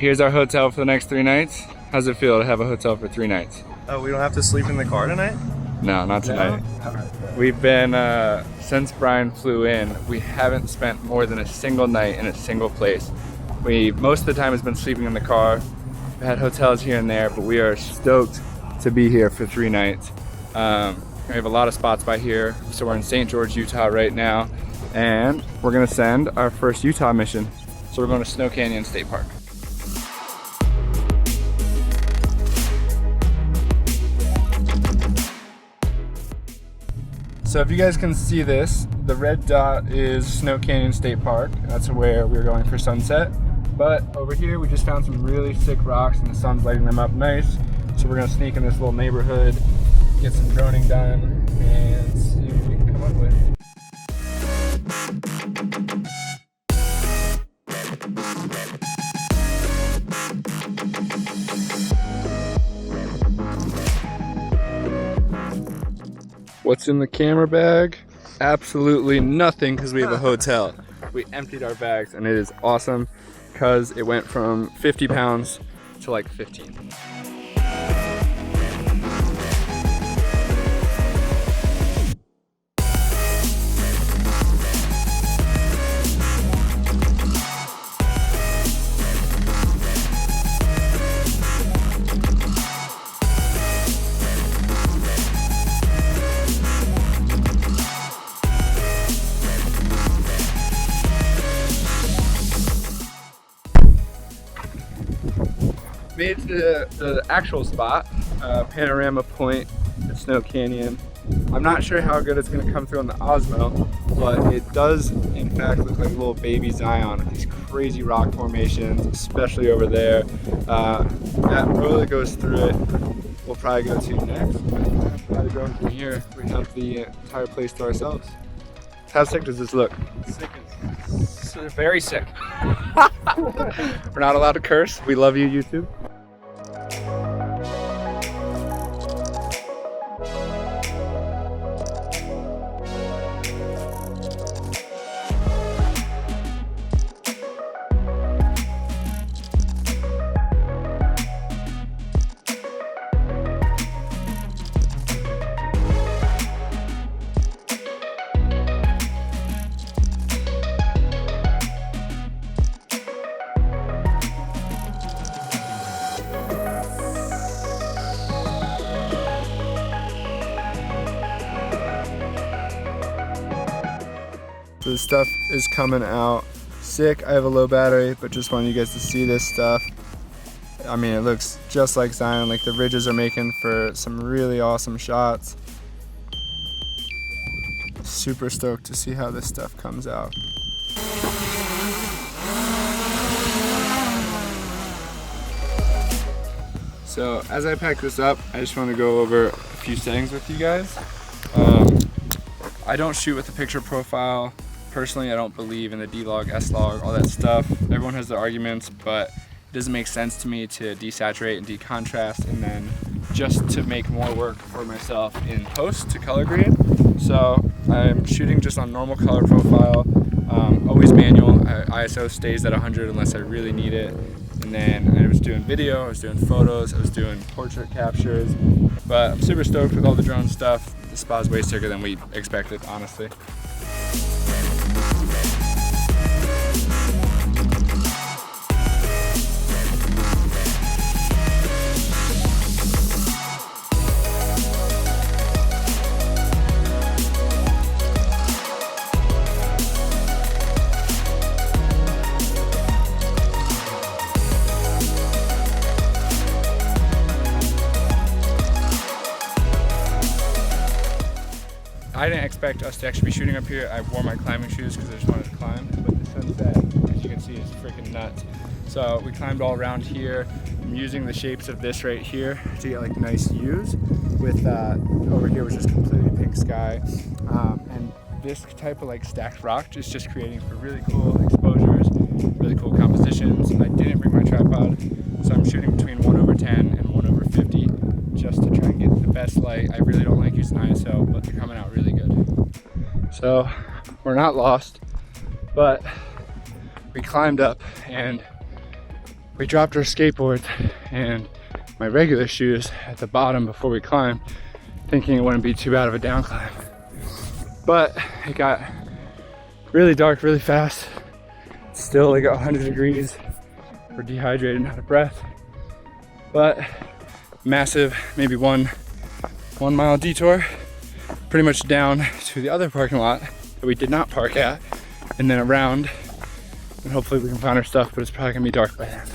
Here's our hotel for the next 3 nights. How's it feel to have a hotel for 3 nights? Oh, we don't have to sleep in the car tonight? No, not tonight. No? We've been, since Brian flew in, we haven't spent more than a single night in a single place. Most of the time has been sleeping in the car. We've had hotels here and there, but we are stoked to be here for 3 nights. We have a lot of spots by here. So we're in St. George, Utah right now, and we're gonna send our first Utah mission. So we're going to Snow Canyon State Park. So if you guys can see this, the red dot is Snow Canyon State Park. That's where we're going for sunset. But over here we just found some really sick rocks and the sun's lighting them up nice. So we're gonna sneak in this little neighborhood, get some droning done, and see what we can come up with. What's in the camera bag? Absolutely nothing, because we have a hotel. We emptied our bags and it is awesome because it went from 50 pounds to like 15. Made it to the actual spot, Panorama Point at Snow Canyon. I'm not sure how good it's going to come through on the Osmo, but it does in fact look like a little baby Zion with these crazy rock formations, especially over there. That road that goes through it, we'll probably go to next. By the drone from here, we have the entire place to ourselves. How sick does this look? Sick. Very sick. We're not allowed to curse. We love you, YouTube. So this stuff is coming out sick. I have a low battery, but just wanted you guys to see this stuff. I mean, it looks just like Zion. Like the ridges are making for some really awesome shots. Super stoked to see how this stuff comes out. So as I pack this up, I just want to go over a few settings with you guys. I don't shoot with a picture profile. Personally, I don't believe in the D-Log, S-Log, all that stuff. Everyone has their arguments, but it doesn't make sense to me to desaturate and decontrast and then just to make more work for myself in post to color grade. So I'm shooting just on normal color profile, always manual. ISO stays at 100 unless I really need it. And then I was doing video, I was doing photos, I was doing portrait captures. But I'm super stoked with all the drone stuff. The spot's way sicker than we expected, honestly. I didn't expect us to actually be shooting up here. I wore my climbing shoes because I just wanted to climb, but the sunset, as you can see, is freaking nuts. So we climbed all around here. I'm using the shapes of this right here to get like nice views. With over here was just completely pink sky, and this type of like stacked rock is just creating for really cool exposures, really cool compositions. I didn't bring my tripod, so I'm shooting between 1/10 and 1/50 just to try and get the best light. I really don't like using ISO, but they're coming out really good. So we're not lost, but we climbed up and we dropped our skateboards and my regular shoes at the bottom before we climbed, thinking it wouldn't be too bad of a down climb. But it got really dark really fast. It's still like 100 degrees. We're dehydrated and out of breath. But massive, maybe one mile detour, pretty much down to the other parking lot that we did not park at, and then around, and hopefully we can find our stuff, but it's probably gonna be dark by then.